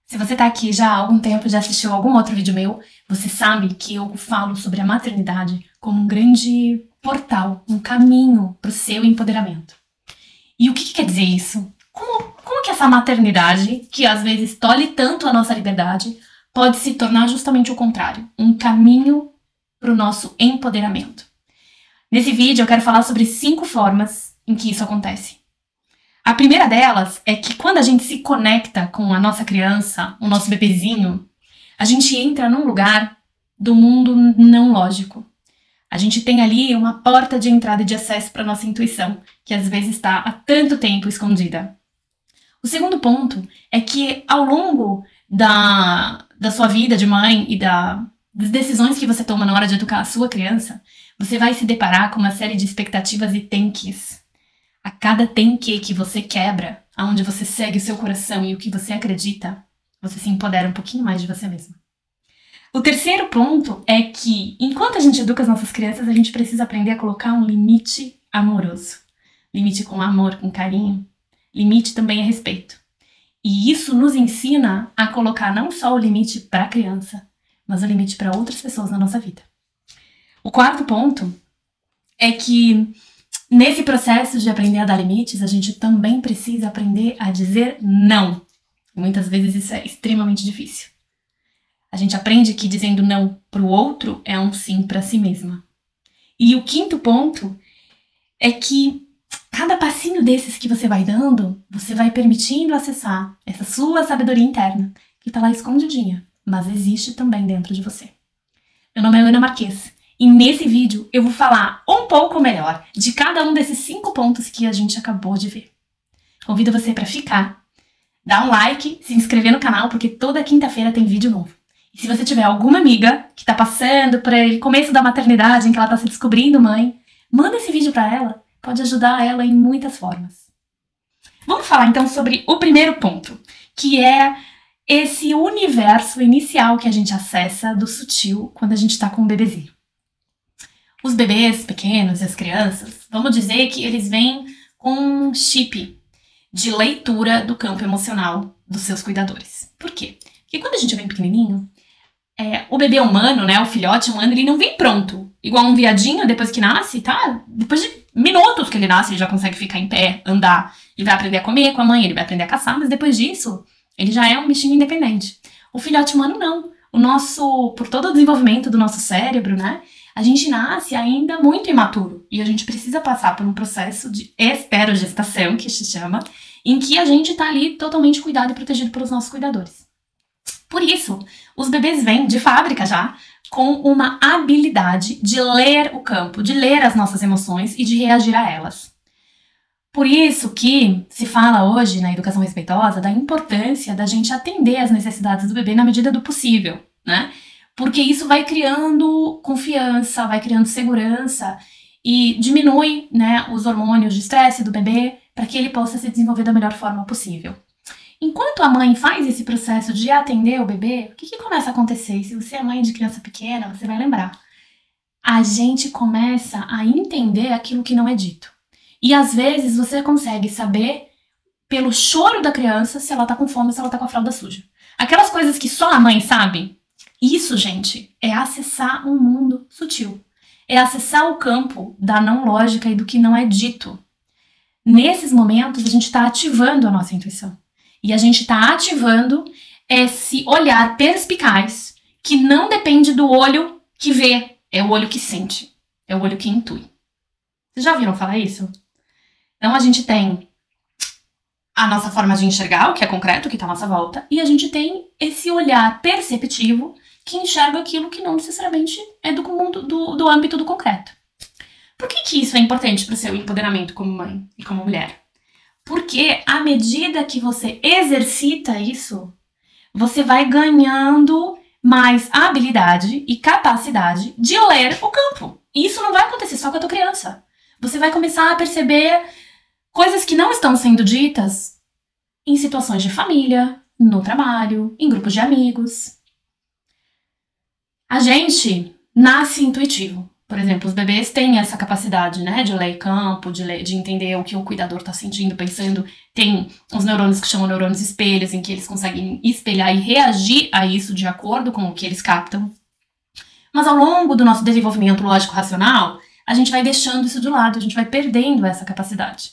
Se você tá aqui já há algum tempo, já assistiu algum outro vídeo meu, você sabe que eu falo sobre a maternidade como um grande portal, um caminho para o seu empoderamento. E o que quer dizer isso? Como que essa maternidade, que às vezes tolhe tanto a nossa liberdade, pode se tornar justamente o contrário, um caminho para o nosso empoderamento? Nesse vídeo eu quero falar sobre 5 formas em que isso acontece. A primeira delas é que quando a gente se conecta com a nossa criança, o nosso bebezinho, a gente entra num lugar do mundo não lógico. A gente tem ali uma porta de entrada e de acesso para a nossa intuição, que às vezes está há tanto tempo escondida. O segundo ponto é que ao longo da sua vida de mãe e das decisões que você toma na hora de educar a sua criança, você vai se deparar com uma série de expectativas e tenques. A cada tenque que você quebra, aonde você segue o seu coração e o que você acredita, você se empodera um pouquinho mais de você mesma. O terceiro ponto é que, enquanto a gente educa as nossas crianças, a gente precisa aprender a colocar um limite amoroso. Limite com amor, com carinho. Limite também é respeito. E isso nos ensina a colocar não só o limite para a criança, mas o limite para outras pessoas na nossa vida. O quarto ponto é que, nesse processo de aprender a dar limites, a gente também precisa aprender a dizer não. Muitas vezes isso é extremamente difícil. A gente aprende que dizendo não para o outro é um sim para si mesma. E o quinto ponto é que cada passinho desses que você vai dando, você vai permitindo acessar essa sua sabedoria interna, que está lá escondidinha, mas existe também dentro de você. Meu nome é Ana Marques. E nesse vídeo eu vou falar um pouco melhor de cada um desses 5 pontos que a gente acabou de ver. Convido você para ficar, dar um like, se inscrever no canal, porque toda quinta-feira tem vídeo novo. E se você tiver alguma amiga que está passando por o começo da maternidade, em que ela está se descobrindo mãe, manda esse vídeo para ela, pode ajudar ela em muitas formas. Vamos falar então sobre o primeiro ponto, que é esse universo inicial que a gente acessa do sutil quando a gente está com um bebezinho. Os bebês pequenos e as crianças, vamos dizer que eles vêm com um chip de leitura do campo emocional dos seus cuidadores. Por quê? Porque quando a gente vem pequenininho, o bebê humano, né, o filhote humano, ele não vem pronto. Igual um viadinho, depois que nasce, tá? Depois de minutos que ele nasce, ele já consegue ficar em pé, andar. Ele vai aprender a comer com a mãe, ele vai aprender a caçar, mas depois disso, ele já é um bichinho independente. O filhote humano, não. Por todo o desenvolvimento do nosso cérebro, né, a gente nasce ainda muito imaturo e a gente precisa passar por um processo de esterogestação, que se chama, em que a gente tá ali totalmente cuidado e protegido pelos nossos cuidadores. Por isso, os bebês vêm de fábrica já com uma habilidade de ler o campo, de ler as nossas emoções e de reagir a elas. Por isso que se fala hoje na educação respeitosa da importância da gente atender às necessidades do bebê na medida do possível, né? Porque isso vai criando confiança, vai criando segurança e diminui, né, os hormônios de estresse do bebê para que ele possa se desenvolver da melhor forma possível. Enquanto a mãe faz esse processo de atender o bebê, o que começa a acontecer? Se você é mãe de criança pequena, você vai lembrar. A gente começa a entender aquilo que não é dito. E às vezes você consegue saber pelo choro da criança se ela tá com fome ou se ela tá com a fralda suja. Aquelas coisas que só a mãe sabe. Isso, gente, é acessar um mundo sutil. É acessar o campo da não lógica e do que não é dito. Nesses momentos, a gente está ativando a nossa intuição. E a gente está ativando esse olhar perspicaz que não depende do olho que vê, é o olho que sente, é o olho que intui. Vocês já ouviram falar isso? Então a gente tem a nossa forma de enxergar, o que é concreto, o que está à nossa volta, e a gente tem esse olhar perceptivo que enxerga aquilo que não necessariamente é do mundo, do âmbito do concreto. Por que isso é importante para o seu empoderamento como mãe e como mulher? Porque à medida que você exercita isso, você vai ganhando mais habilidade e capacidade de ler o campo. E isso não vai acontecer só com a tua criança. Você vai começar a perceber coisas que não estão sendo ditas em situações de família, no trabalho, em grupos de amigos. A gente nasce intuitivo. Por exemplo, os bebês têm essa capacidade, né, de ler campo, de entender o que o cuidador está sentindo, pensando. Tem os neurônios que chamam neurônios espelhos, em que eles conseguem espelhar e reagir a isso de acordo com o que eles captam. Mas ao longo do nosso desenvolvimento lógico-racional, a gente vai deixando isso de lado, a gente vai perdendo essa capacidade.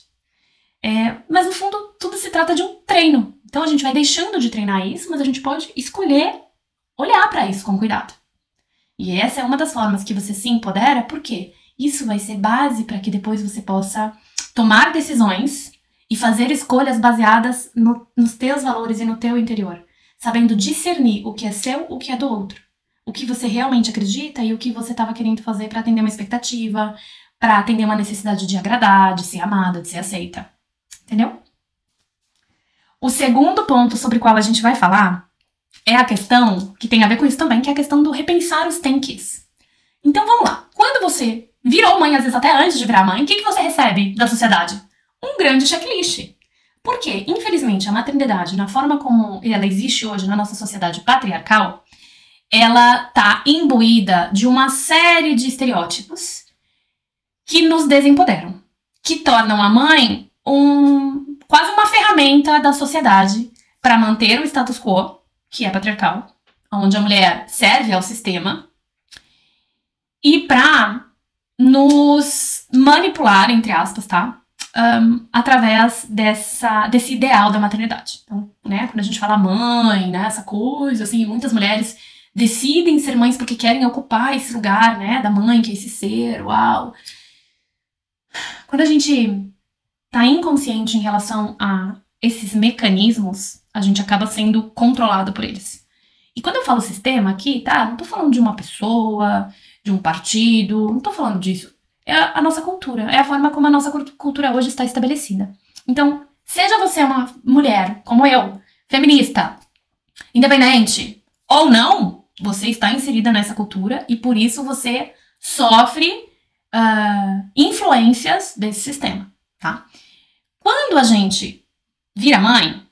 Mas no fundo, tudo se trata de um treino. Então a gente vai deixando de treinar isso, mas a gente pode escolher olhar para isso com cuidado. E essa é uma das formas que você se empodera, porque isso vai ser base para que depois você possa tomar decisões e fazer escolhas baseadas nos teus valores e no teu interior, sabendo discernir o que é seu, o que é do outro, o que você realmente acredita e o que você estava querendo fazer para atender uma expectativa, para atender uma necessidade de agradar, de ser amada, de ser aceita. Entendeu? O segundo ponto sobre o qual a gente vai falar é a questão que tem a ver com isso também, que é a questão do repensar os tenques. Então vamos lá. Quando você virou mãe, às vezes até antes de virar mãe, o que você recebe da sociedade? Um grande checklist. Porque, infelizmente, a maternidade, na forma como ela existe hoje na nossa sociedade patriarcal, ela tá imbuída de uma série de estereótipos que nos desempoderam, que tornam a mãe quase uma ferramenta da sociedade para manter o status quo, que é patriarcal, onde a mulher serve ao sistema, e para nos manipular, entre aspas, tá? Através desse ideal da maternidade. Então, né, quando a gente fala mãe, né, essa coisa, assim, muitas mulheres decidem ser mães porque querem ocupar esse lugar, né, da mãe, que é esse ser, uau. Quando a gente tá inconsciente em relação a esses mecanismos, a gente acaba sendo controlado por eles. E quando eu falo sistema aqui, tá? Não tô falando de uma pessoa, de um partido, não tô falando disso. É a nossa cultura, é a forma como a nossa cultura hoje está estabelecida. Então, seja você uma mulher, como eu, feminista, independente ou não, você está inserida nessa cultura e por isso você sofre influências desse sistema, tá? Quando a gente vira mãe,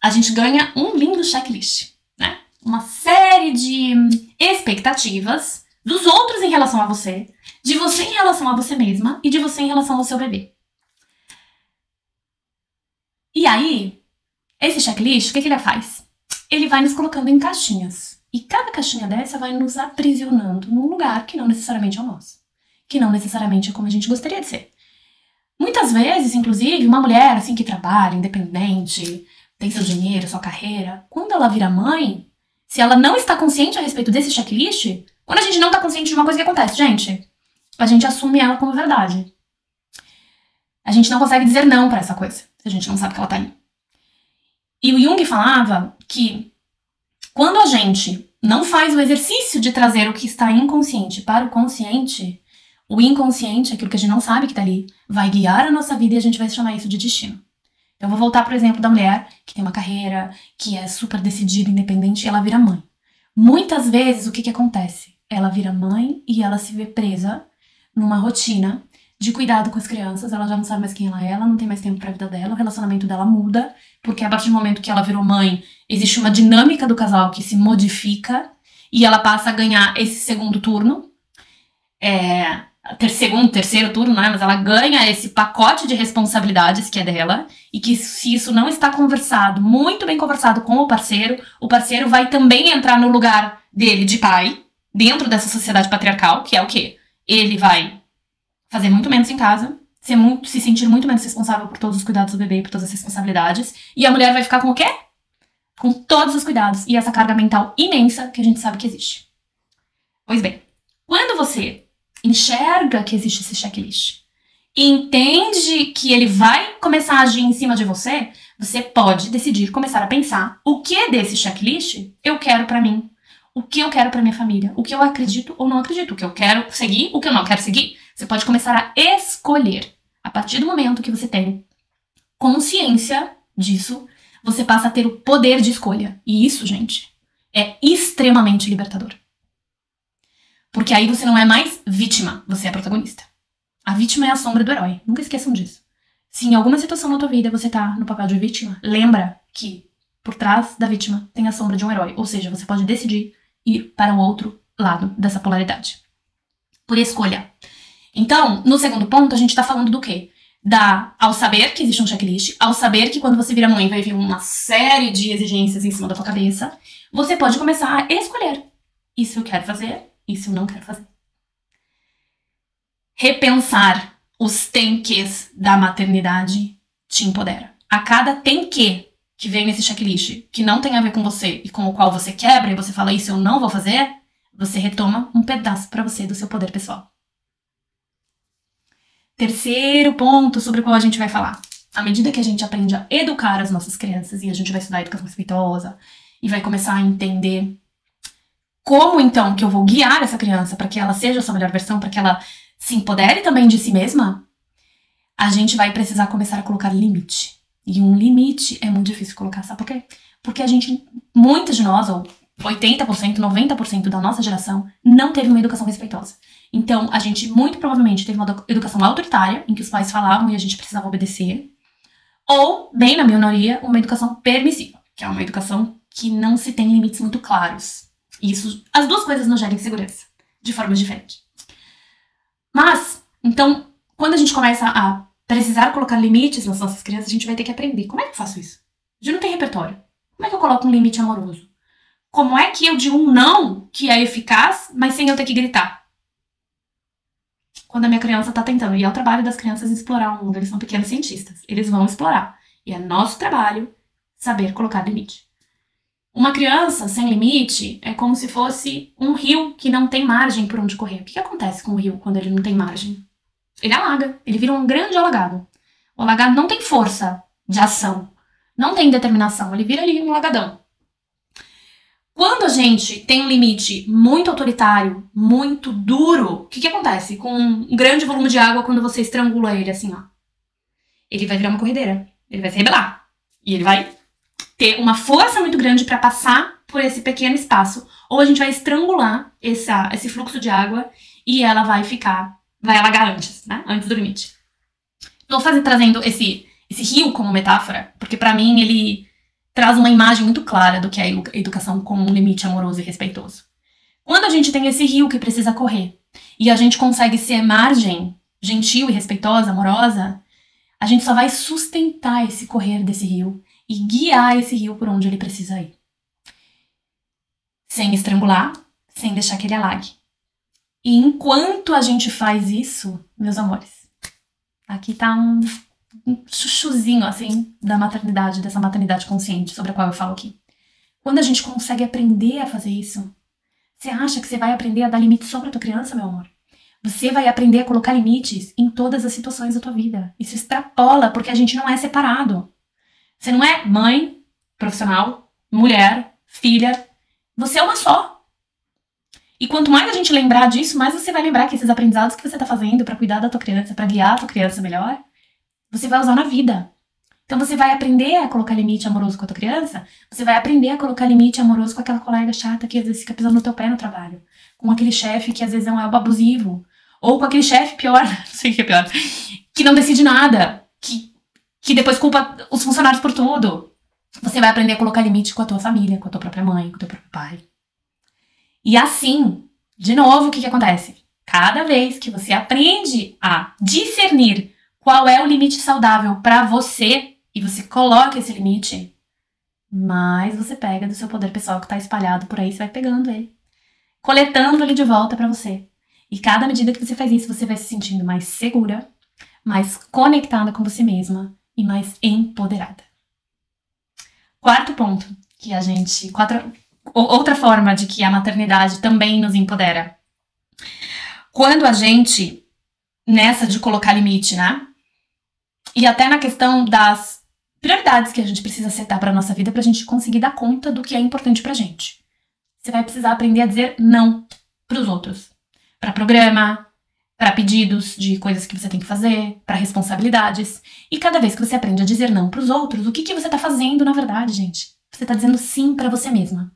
a gente ganha um lindo checklist, né? Uma série de expectativas dos outros em relação a você, de você em relação a você mesma e de você em relação ao seu bebê. E aí, esse checklist, o que ele faz? Ele vai nos colocando em caixinhas. E cada caixinha dessa vai nos aprisionando num lugar que não necessariamente é o nosso. Que não necessariamente é como a gente gostaria de ser. Muitas vezes, inclusive, uma mulher assim que trabalha, independente, tem seu dinheiro, sua carreira, quando ela vira mãe, se ela não está consciente a respeito desse checklist, quando a gente não está consciente de uma coisa que acontece, gente, a gente assume ela como verdade. A gente não consegue dizer não pra essa coisa, se a gente não sabe que ela tá ali. E o Jung falava que quando a gente não faz o exercício de trazer o que está inconsciente para o consciente, o inconsciente, aquilo que a gente não sabe que tá ali, vai guiar a nossa vida e a gente vai chamar isso de destino. Então, eu vou voltar, por exemplo, da mulher que tem uma carreira, que é super decidida, independente, e ela vira mãe. Muitas vezes, o que acontece? Ela vira mãe e ela se vê presa numa rotina de cuidado com as crianças, ela já não sabe mais quem ela é, ela não tem mais tempo pra vida dela, o relacionamento dela muda, porque a partir do momento que ela virou mãe, existe uma dinâmica do casal que se modifica e ela passa a ganhar esse segundo turno, terceiro turno, né? Mas ela ganha esse pacote de responsabilidades que é dela e que se isso não está conversado, muito bem conversado com o parceiro vai também entrar no lugar dele de pai, dentro dessa sociedade patriarcal, que é o quê? Ele vai fazer muito menos em casa, se sentir muito menos responsável por todos os cuidados do bebê, por todas as responsabilidades, e a mulher vai ficar com o quê? Com todos os cuidados e essa carga mental imensa que a gente sabe que existe. Pois bem, quando você enxerga que existe esse checklist e entende que ele vai começar a agir em cima de você, você pode decidir começar a pensar o que desse checklist eu quero pra mim, o que eu quero pra minha família, o que eu acredito ou não acredito, o que eu quero seguir, o que eu não quero seguir. Você pode começar a escolher. A partir do momento que você tem consciência disso, você passa a ter o poder de escolha. E isso, gente, é extremamente libertador. Porque aí você não é mais vítima, você é protagonista. A vítima é a sombra do herói. Nunca esqueçam disso. Se em alguma situação na tua vida você tá no papel de vítima, lembra que por trás da vítima tem a sombra de um herói. Ou seja, você pode decidir ir para o outro lado dessa polaridade. por escolha. Então, no segundo ponto, a gente tá falando do quê? Ao saber que existe um checklist, ao saber que quando você vira mãe vai vir uma série de exigências em cima da tua cabeça, você pode começar a escolher. Isso eu quero fazer, isso eu não quero fazer. Repensar os tem ques da maternidade te empodera. A cada tem que vem nesse checklist, que não tem a ver com você e com o qual você quebra, e você fala, isso eu não vou fazer, você retoma um pedaço pra você do seu poder pessoal. Terceiro ponto sobre o qual a gente vai falar. À medida que a gente aprende a educar as nossas crianças, e a gente vai estudar educação respeitosa, e vai começar a entender como, então, que eu vou guiar essa criança para que ela seja a sua melhor versão, para que ela se empodere também de si mesma, a gente vai precisar começar a colocar limite. E um limite é muito difícil colocar, sabe por quê? Porque muitas de nós, ou 80%, 90% da nossa geração, não teve uma educação respeitosa. Então, a gente muito provavelmente teve uma educação autoritária, em que os pais falavam e a gente precisava obedecer, ou, bem na minoria, uma educação permissiva, que é uma educação que não se tem limites muito claros. Isso, as duas coisas nos gerem segurança, de formas diferentes. Mas, então, quando a gente começa a precisar colocar limites nas nossas crianças, a gente vai ter que aprender. Como é que eu faço isso? A gente não tem repertório. Como é que eu coloco um limite amoroso? Como é que eu digo um não que é eficaz, mas sem eu ter que gritar? Quando a minha criança tá tentando, e é o trabalho das crianças explorar o mundo, eles são pequenos cientistas, eles vão explorar. E é nosso trabalho saber colocar limite. Uma criança sem limite é como se fosse um rio que não tem margem por onde correr. O que acontece com o rio quando ele não tem margem? Ele alaga, ele vira um grande alagado. O alagado não tem força de ação, não tem determinação, ele vira ali um alagadão. Quando a gente tem um limite muito autoritário, muito duro, o que acontece com um grande volume de água quando você estrangula ele assim, ó? Ele vai virar uma corredeira, ele vai se rebelar. E ele vai ter uma força muito grande para passar por esse pequeno espaço. Ou a gente vai estrangular esse fluxo de água e ela vai alagar antes, né? Antes do limite. Tô trazendo esse rio como metáfora, porque para mim ele traz uma imagem muito clara do que é a educação com um limite amoroso e respeitoso. Quando a gente tem esse rio que precisa correr e a gente consegue ser margem gentil e respeitosa, amorosa, a gente só vai sustentar esse correr desse rio e guiar esse rio por onde ele precisa ir. Sem estrangular, sem deixar que ele alague. E enquanto a gente faz isso, meus amores, aqui tá um chuchuzinho, assim, da maternidade, dessa maternidade consciente sobre a qual eu falo aqui. Quando a gente consegue aprender a fazer isso, você acha que você vai aprender a dar limites só pra tua criança, meu amor? Você vai aprender a colocar limites em todas as situações da tua vida. Isso extrapola, porque a gente não é separado. Você não é mãe, profissional, mulher, filha. Você é uma só. E quanto mais a gente lembrar disso, mais você vai lembrar que esses aprendizados que você tá fazendo pra cuidar da tua criança, pra guiar a tua criança melhor, você vai usar na vida. Então você vai aprender a colocar limite amoroso com a tua criança, você vai aprender a colocar limite amoroso com aquela colega chata que às vezes fica pisando no teu pé no trabalho, com aquele chefe que às vezes é um abusivo, ou com aquele chefe pior, não sei o que é pior, que não decide nada, que depois culpa os funcionários por tudo. Você vai aprender a colocar limite com a tua família, com a tua própria mãe, com o teu próprio pai. E assim, de novo, o que acontece? Cada vez que você aprende a discernir qual é o limite saudável pra você e você coloca esse limite, mais você pega do seu poder pessoal que tá espalhado por aí, você vai pegando ele, coletando ele de volta pra você. E cada medida que você faz isso, você vai se sentindo mais segura, mais conectada com você mesma e mais empoderada. Quarto ponto, outra forma de que a maternidade também nos empodera. Quando a gente, nessa de colocar limite, né? E até na questão das prioridades que a gente precisa setar pra nossa vida pra gente conseguir dar conta do que é importante pra gente. Você vai precisar aprender a dizer não pros outros. Pra programa, pra pedidos de coisas que você tem que fazer, pra responsabilidades. E cada vez que você aprende a dizer não pros outros, o que você tá fazendo na verdade, gente? Você tá dizendo sim pra você mesma.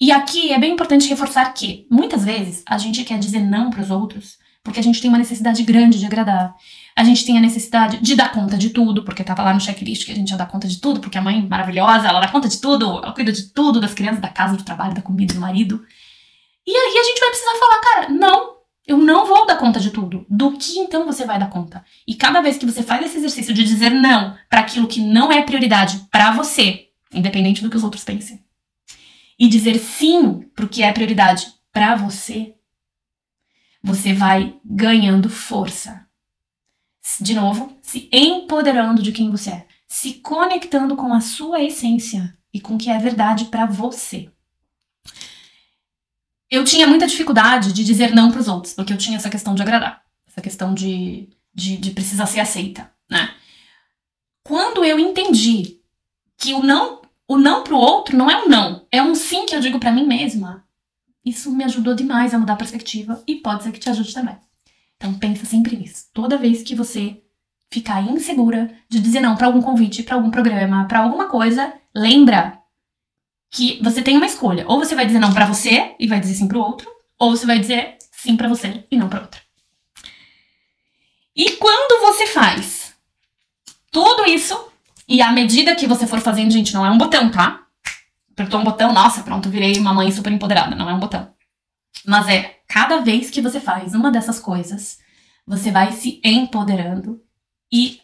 E aqui é bem importante reforçar que, muitas vezes, a gente quer dizer não pros outros porque a gente tem uma necessidade grande de agradar. A gente tem a necessidade de dar conta de tudo, porque tava lá no checklist que a gente ia dar conta de tudo, porque a mãe maravilhosa, ela dá conta de tudo, ela cuida de tudo, das crianças, da casa, do trabalho, da comida, do marido. E aí a gente vai precisar falar, cara, não. Eu não vou dar conta de tudo. Do que então você vai dar conta? E cada vez que você faz esse exercício de dizer não para aquilo que não é prioridade para você, independente do que os outros pensem, e dizer sim pro que é prioridade para você, você vai ganhando força. De novo, se empoderando de quem você é, se conectando com a sua essência e com o que é verdade para você. Eu tinha muita dificuldade de dizer não pros outros, porque eu tinha essa questão de agradar, essa questão de precisar ser aceita, né? Quando eu entendi que o não pro outro não é um não, é um sim que eu digo pra mim mesma, isso me ajudou demais a mudar a perspectiva e pode ser que te ajude também. Então pensa sempre nisso. Toda vez que você ficar insegura de dizer não pra algum convite, pra algum programa, pra alguma coisa, lembra que você tem uma escolha. Ou você vai dizer não pra você e vai dizer sim pro outro, ou você vai dizer sim pra você e não pra outra. E quando você faz tudo isso, e à medida que você for fazendo, gente, não é um botão, tá? Apertou um botão, nossa, pronto, virei uma mãe super empoderada. Não é um botão. Mas é, cada vez que você faz uma dessas coisas, você vai se empoderando e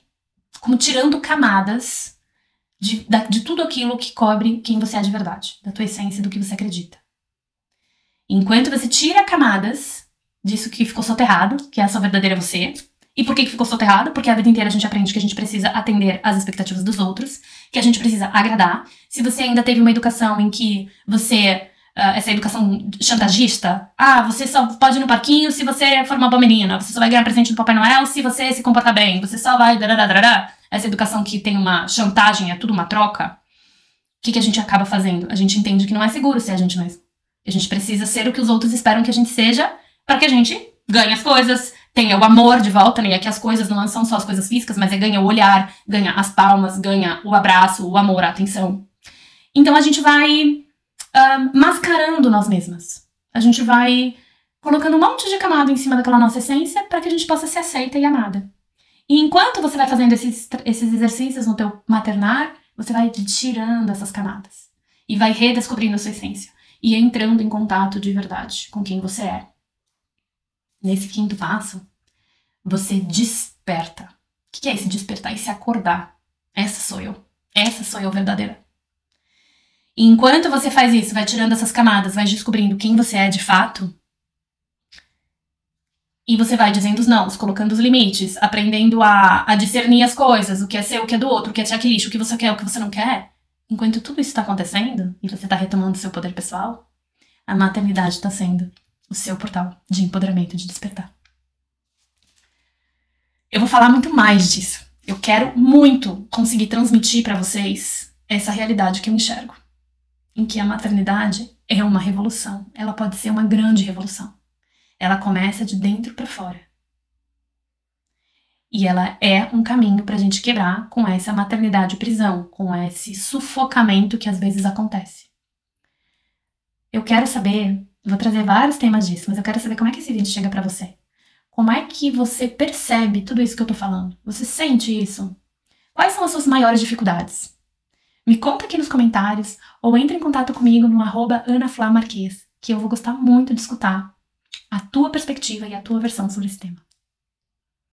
como tirando camadas de tudo aquilo que cobre quem você é de verdade, da tua essência, do que você acredita. Enquanto você tira camadas disso que ficou soterrado, que é a sua verdadeira você. E por que ficou soterrado? Porque a vida inteira a gente aprende que a gente precisa atender às expectativas dos outros, que a gente precisa agradar. Se você ainda teve uma educação em que você... essa educação chantagista, você só pode ir no parquinho se você for uma boa menina, você só vai ganhar presente do Papai Noel se você se comportar bem, você só vai... Essa educação que tem uma chantagem, é tudo uma troca. O que a gente acaba fazendo? A gente entende que não é seguro ser a gente mesmo. A gente precisa ser o que os outros esperam que a gente seja para que a gente ganhe as coisas, tenha o amor de volta, né? E aqui as coisas não são só as coisas físicas, mas ganha o olhar, ganha as palmas, ganha o abraço, o amor, a atenção. Então a gente vai mascarando nós mesmas. A gente vai colocando um monte de camada em cima daquela nossa essência para que a gente possa ser aceita e amada. E enquanto você vai fazendo esses exercícios no teu maternar, você vai tirando essas camadas. E vai redescobrindo a sua essência. E entrando em contato de verdade com quem você é. Nesse quinto passo, você desperta. O que é esse despertar? Esse acordar. Essa sou eu. Essa sou eu verdadeira. E enquanto você faz isso, vai tirando essas camadas, vai descobrindo quem você é de fato, e você vai dizendo os nãos, colocando os limites, aprendendo a discernir as coisas, o que é seu, o que é do outro, o que é checklist, o que você quer, o que você não quer. Enquanto tudo isso está acontecendo, e você está retomando o seu poder pessoal, a maternidade está sendo o seu portal de empoderamento, de despertar. Eu vou falar muito mais disso. Eu quero muito conseguir transmitir para vocês essa realidade que eu enxergo. Em que a maternidade é uma revolução. Ela pode ser uma grande revolução. Ela começa de dentro para fora. E ela é um caminho para a gente quebrar com essa maternidade prisão, com esse sufocamento que às vezes acontece. Eu quero saber, vou trazer vários temas disso, mas eu quero saber como é que esse vídeo chega para você. Como é que você percebe tudo isso que eu tô falando? Você sente isso? Quais são as suas maiores dificuldades? Me conta aqui nos comentários ou entre em contato comigo no @AnaFlaMarques, que eu vou gostar muito de escutar a tua perspectiva e a tua versão sobre esse tema.